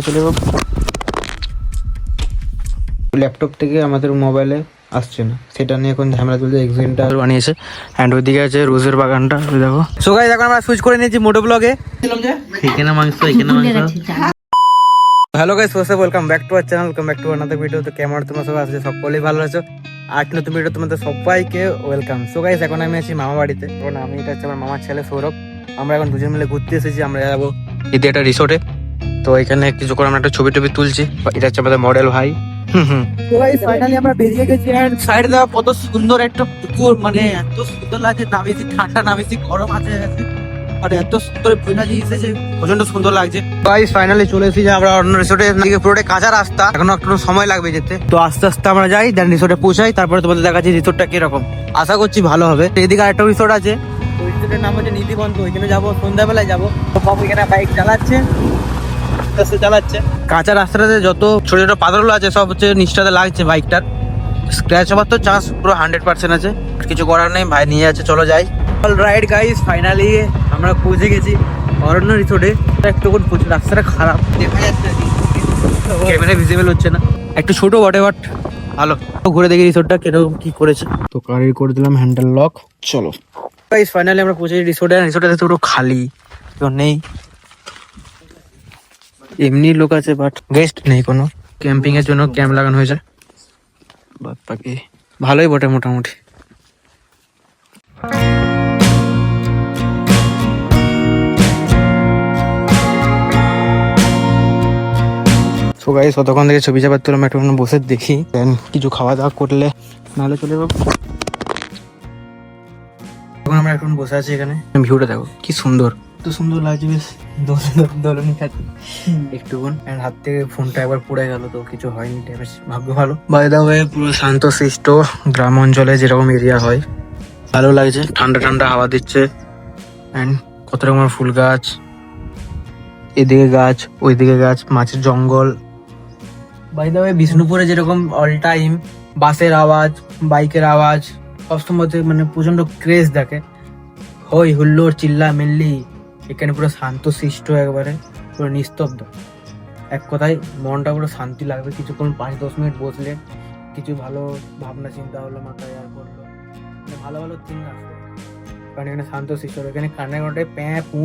চলে যাবো। ল্যাপটপ থেকে আমাদের মোবাইলে আসছে না, সেটা নিয়ে এখন ঝামেলা চলছে। এক্সিডেন্টটা বানিয়েছে অ্যান্ড ওইদিকে আছে রোজের বাগানটা, ওই দেখো। সো গাইস এখন আমরা সুইচ করে নিয়েছি মোটো ব্লগে। এখানে মাংস, এখানে মাংস। Hello guys, first welcome back to our channel, welcome back to another video. তো কেমন তোমরা সবাই আছো? সকলেই ভালো আছো। আর নতুন ভিডিও তোমাদের সবাইকে ওয়েলকাম। সো গাইস এখন আমি আছি মামা বাড়িতে। এখন আমি, এটা হচ্ছে আমার মামার ছেলে সৌরভ। আমরা এখন দুজন মিলে ঘুরতে এসেছি। আমরা যাবো ঈদে একটা রিসোর্টে। তো এখানে কিছু করে আমরা একটা ছবি টবি তুলছি। এটা হচ্ছে আমাদের মডেল ভাই। তো গাইস ফাইনালি আমরা বেরিয়ে গেছি। এন্ড সাইডে দেখো কত সুন্দর একটা পুকুর, মানে এত সুন্দর লাগছে। না বেশি ঠান্ডা না বেশি গরম আছে, আর এত সুন্দর বুঝাজি এসেছে, প্রচন্ড সুন্দর লাগছে। গাইস ফাইনালি চলে এসেছি আমরা অন্য রিসোর্টে। এদিকে পুরোটা কাঁচা রাস্তা, এখনো একটু সময় লাগবে যেতে। তো আস্তে আস্তে আমরা যাই, দেন রিসোর্টে পৌঁছাই, তারপরে তোমাদের দেখাচ্ছি রিসোর্টটা কিরকম। আশা করছি ভালো হবে। এদিকে আরেকটা রিসোর্ট আছে, ওই রিসোর্টের নাম হচ্ছে নীতিবন্ত। ওইখানে যাবো সন্ধ্যাবেলায় যাবো। তো বাবু এখানে বাইক চালাচ্ছে, চালাচ্ছে। কাঁচা রাস্তাটাতে যত ছোট ছোট পাথরগুলো আছে সব হচ্ছে নিচটাতে লাগছে বাইকটার। স্ক্র্যাচ হওয়ার তো চান্স পুরো 100% আছে। কিছু করার নেই, ভাই নিয়ে যাচ্ছে, চলো যাই। অল রাইট গাইস, ফাইনালি আমরা পৌঁছে গেছি অরণ্য রিসোর্টে। একটু রাস্তাটা খারাপ, দেখা যাচ্ছে ক্যামেরা ভিজিবল হচ্ছে না, একটু ছোট বটে, বাট ভালো। ঘুরে দেখি রিসোর্টটা কিরকম কি করেছে। তো গাড়ি করে দিলাম হ্যান্ডেল লক, চলো গাইস ফাইনালি আমরা পৌঁছে রিসোর্টে। রিসোর্টে পুরো খালি, কেউ নেই। এমনি লোক আছে বাট গেস্ট নেই কোনো। ক্যাম্পিং এর জন্য ক্যাম্প লাগানো হয়েছে, বাদ বাকি ভালোই বটে মোটামুটি। সো গাইস ততক্ষণ থেকে ছবি চাপার তুলাম, একটু বসে দেখি, দেন কিছু খাওয়া দাওয়া করলে নাহলে চলে যাবো। এখন আমরা এখন বসে আছি এখানে, ভিউটা দেখো কি সুন্দর, এত সুন্দর লাগছে। বেশ দোলনি খাচ্ছি একটুক্ষণ, হাত থেকে ফোনটা একবার পড়ে গেল, তো কিছু হয়নি, বেশ ভাগ্য ভালো। বাই দা ওয়ে পুরো শান্ত শিষ্ট গ্রাম অঞ্চলে যেরকম এরিয়া হয়, ভালো লাগছে। ঠান্ডা ঠান্ডা হাওয়া দিচ্ছে, অ্যান্ড কত রকমের ফুল গাছ, এদিকে গাছ ওইদিকে গাছ, মাছের জঙ্গল। বাই দা ওয়ে বিষ্ণুপুরে যেরকম অল টাইম বাসের আওয়াজ, বাইকের আওয়াজ সবসময়, মানে প্রচন্ড ক্রেজ দেখে, হই হুল্লোড় চিল্লা মিল্লি, এখানে পুরো শান্ত শিষ্ট, একবারে পুরো নিস্তব্ধ। এক কথায় মনটা পুরো শান্তি লাগবে। কিছুক্ষণ 5-10 মিনিট বসলে কিছু ভালো ভাবনা চিন্তা হলো মাথায়, আর করলো ভালো ভালো থিঙ্ক আসবে। কারণ এখানে শান্ত শিষ্ট, এখানে কানের ঘন্টায় প্যাঁ পু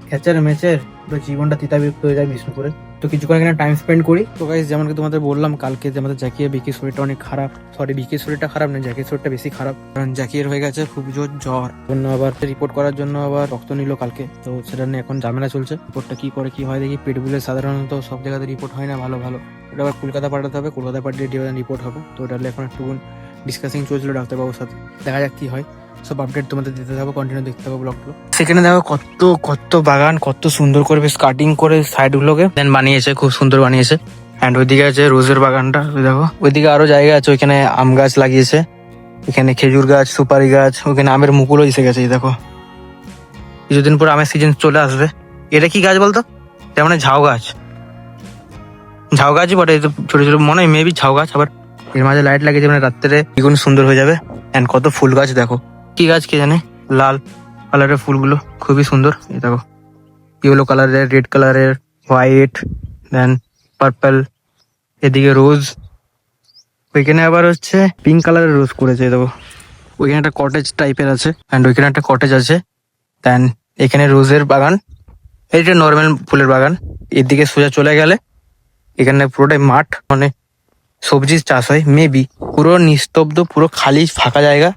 খেচার মেচের পুরো জীবনটা তিতাবিরক্ত হয়ে যায় বিষ্ণুপুরে। তো কিছুক্ষণ এখানে টাইম স্পেন্ড করি। তো গাইস যেমন কি তোমাদের বললাম কালকে যে আমাদের জ্যাকির বিকির শরীরটা অনেক খারাপ, সরি বিকির শরীরটা খারাপ না, জ্যাকির শরীরটা বেশি খারাপ। কারণ জ্যাকির হয়ে গেছে খুব জোর জ্বর, জন্য আবার রিপোর্ট করার জন্য আবার রক্ত নিল কালকে। তো সেটা নিয়ে এখন ঝামেলা চলছে, রিপোর্টটা কি করে কি হয় দেখি। পেটবুলের সাধারণত সব জায়গাতে রিপোর্ট হয় না ভালো ভালো, এটা আবার কলকাতা পাঠাতে হবে, কলকাতা পাঠিয়ে রিপোর্ট হবে। তো ওটা এখন একটু ডিসকাসিং চলছিল ডাক্তারবাবুর সাথে, দেখা যাক কি হয়। সব আপডেট তোমাদের দিতে থাকবো, কন্টিনিউ দেখতে থাকো ব্লগগুলো। সেখানে দেখো কত কত বাগান, কত সুন্দর করে বেশ কাটিং করে সাইড গুলোকে দেন বানিয়েছে, খুব সুন্দর বানিয়েছে। অ্যান্ড ওইদিকে আছে রোজের বাগানটা, দেখো ওইদিকে আরো জায়গা আছে, ওইখানে আম গাছ লাগিয়েছে, এখানে খেজুর গাছ, সুপারি গাছ, ওইখানে আমের মুকুলও এসে গেছে। এই দেখো কিছুদিন পর আমের সিজন চলে আসবে। এটা কি গাছ বলতো? এটা মানে ঝাউ গাছ, ঝাউ গাছই বটে। ছোট ছোট মনে হয় মেবি ঝাউ গাছ, আবার এর মাঝে লাইট লাগিয়েছে, মানে রাত্রে দ্বিগুণ সুন্দর হয়ে যাবে। অ্যান্ড কত ফুল গাছ দেখো, কি গাছ কে জানে, লাল কালারের ফুলগুলো খুবই সুন্দর। এই দেখো ইয়েলো কালারের, রেড কালারের, হোয়াইট, দেন পার্পল, এদিকে রোজ, ওইখানে আবার হচ্ছে পিঙ্ক কালারের রোজ করেছে। দেখো ওইখানে একটা কটেজ টাইপের আছে, অ্যান্ড ওইখানে একটা কটেজ আছে। দেন এখানে রোজের বাগান, এইটা নর্মাল ফুলের বাগান। এদিকে সোজা চলে গেলে এখানে পুরোটাই মাঠ, মানে সবজির চাষ হয় মেবি। পুরো নিস্তব্ধ, পুরো খালি ফাঁকা জায়গা,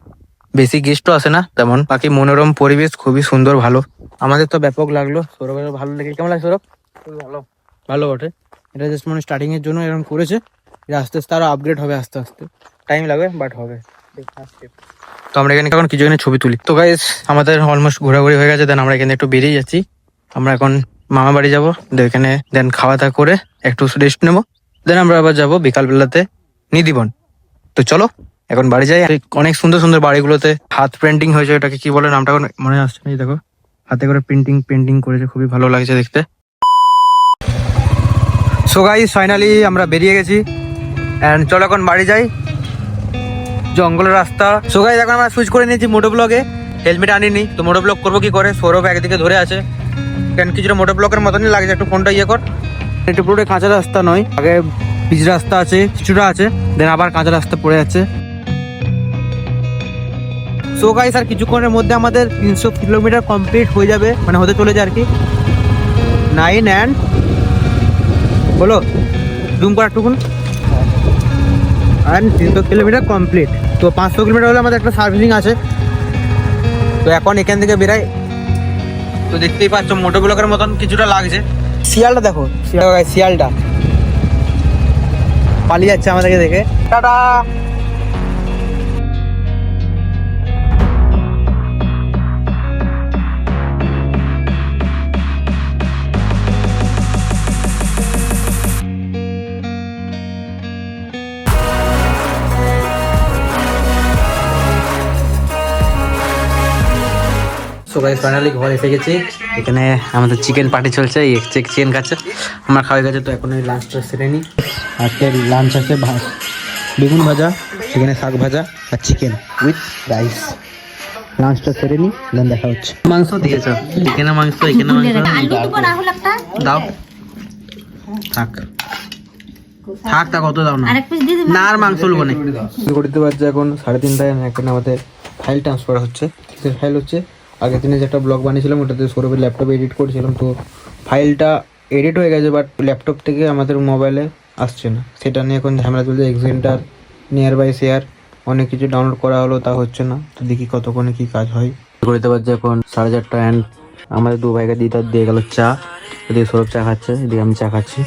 বেশি গেস্টও আসে না তেমন। বাকি মনোরম পরিবেশ, খুবই সুন্দর, ভালো। আমাদের তো ব্যাপক লাগলো, সৌরভেরও ভালো লেগে। কেমন লাগে সৌরভ? ভালো, ভালো বটে। এটা জাস্ট মানে স্টার্টিং এর জন্য এরকম করেছে, আস্তে আস্তে আরো আপগ্রেড হবে, আস্তে আস্তে টাইম লাগবে বাট হবে। তো আমরা এখানে এখন কিছু ছবি তুলি। তো গাইস আমাদের অলমোস্ট ঘোরাঘুরি হয়ে গেছে, দেন আমরা এখানে একটু বেরিয়ে যাচ্ছি। আমরা এখন মামা বাড়ি যাবো, এখানে দেন খাওয়া দাওয়া করে একটু রেস্ট নেবো, দেন আমরা আবার যাবো বিকাল বেলাতে নিধিবন। তো চলো এখন বাড়ি যাই। অনেক সুন্দর সুন্দর বাড়িগুলোতে হাত পেন্টিং হয়েছে, এটাকে কি বলে নামটা মনে আসছে না। দেখো হাতে করে পেন্টিং করেছে, খুবই ভালো লাগছে দেখতে। সো গাইস ফাইনালি আমরা বেরিয়ে গেছি, এন্ড চলো এখন বাড়ি যাই। জঙ্গলের রাস্তা। সো গাইস এখন আমরা সুইচ করে নিয়েছি মোটো ব্লগে, হেলমেট আনিনি, তো মোটো ব্লগ করবো কি করে। সৌরভ একদিকে ধরে আছে, কেন কিছুটা মোটো ব্লগের মতনই লাগছে। একটু ফোনটা ইয়ে কর, এটা পুরোটা কাঁচা রাস্তা নয়, আগে পিচ রাস্তা আছে, কিছুটা আছে, দেন আবার কাঁচা রাস্তা পড়ে যাচ্ছে। সো গাইস আর কিছুক্ষণের মধ্যে আমাদের 300 কিলোমিটার কমপ্লিট হয়ে যাবে, মানে হতে চলেছে আর কি। 9 অ্যান্ড বলো জুম করা টুকুন, আর 300 কিলোমিটার কমপ্লিট। তো 500 কিলোমিটার হলে আমাদের একটা সার্ভিসিং আছে। তো এখন এখান থেকে বেরাই, তো দেখতেই পাচ্ছ মোটো ব্লকের মতন কিছুটা লাগছে। শিয়ালটা দেখো, শিয়ালটা পালিয়ে যাচ্ছে আমাদেরকে দেখে। টাটা। সো গাইস ফাইনালি ঘর এসে গেছি। এখানে আমাদের চিকেন পার্টি চলছে, চিকেন খাচ্ছে, আমার খাওয়া গেছে। তো এখন লাঞ্চটা সেরে নিই। আজকে লাঞ্চ আছে ভাত, বেগুন ভাজা, এখানে শাক ভাজা আর চিকেন উইথ রাইস। লাঞ্চটা সেরে নিই, দেন দেখা হচ্ছে। মাংস দিয়েছ, এখানে মাংস, এখানে মাংস দাও। থাক থাক থাক, অত দাও না, না আর মাংস নেবো না। করতে পারছে এখন 3:30। এখানে আমাদের ফাইল ট্রান্সফার হচ্ছে। কিসের ফাইল হচ্ছে? আগের দিনে যে একটা ব্লগ বানিয়েছিলাম ওটাতে সৌরভের ল্যাপটপে এডিট করেছিলাম, তো ফাইলটা এডিট হয়ে গেছে, বাট ল্যাপটপ থেকে আমাদের মোবাইলে আসছে না। সেটা নিয়ে এখন ঝামেলা চলছে। এক্সেন্টার, নিয়ার বাই শেয়ার অনেক কিছু ডাউনলোড করা হলো, তা হচ্ছে না। তো দেখি কতক্ষণে কি কাজ হয়। করতে পারছে এখন 4:30 অ্যান্ড আমাদের দু ভাইকে দিয়ে গেল চা। এদিকে সৌরভ চা খাচ্ছে, এদিকে আমি চা খাচ্ছি।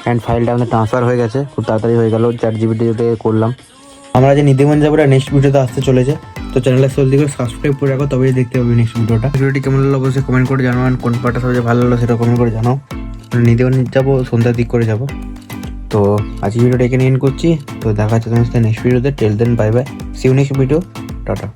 অ্যান্ড ফাইলটা আমাদের ট্রান্সফার হয়ে গেছে, খুব তাড়াতাড়ি হয়ে গেল। ChatGPT করলাম। আমরা যে নিধিবন যাবো নেক্সট ভিডিওতে আসতে চলেছে, তো চ্যানেলটা জলদি করে সাবস্ক্রাইব করে রাখো, তবেই দেখতে পাবে নেক্সট ভিডিওটা। ভিডিওটি কেমন লাগলো অবশ্যই কমেন্ট করে জানাও, কোন পার্টটা সবচেয়ে ভালো লাগলো সেটা কমেন্ট করে জানাও। নিধিবন যাবো, সন্ধ্যার দিক করে যাবো। তো আজকে ভিডিওটা এখানে এন্ড করছি। তো দেখা হচ্ছে তোমার সাথে নেক্সট ভিডিওতে। Tell then bye bye, see you next video, tata.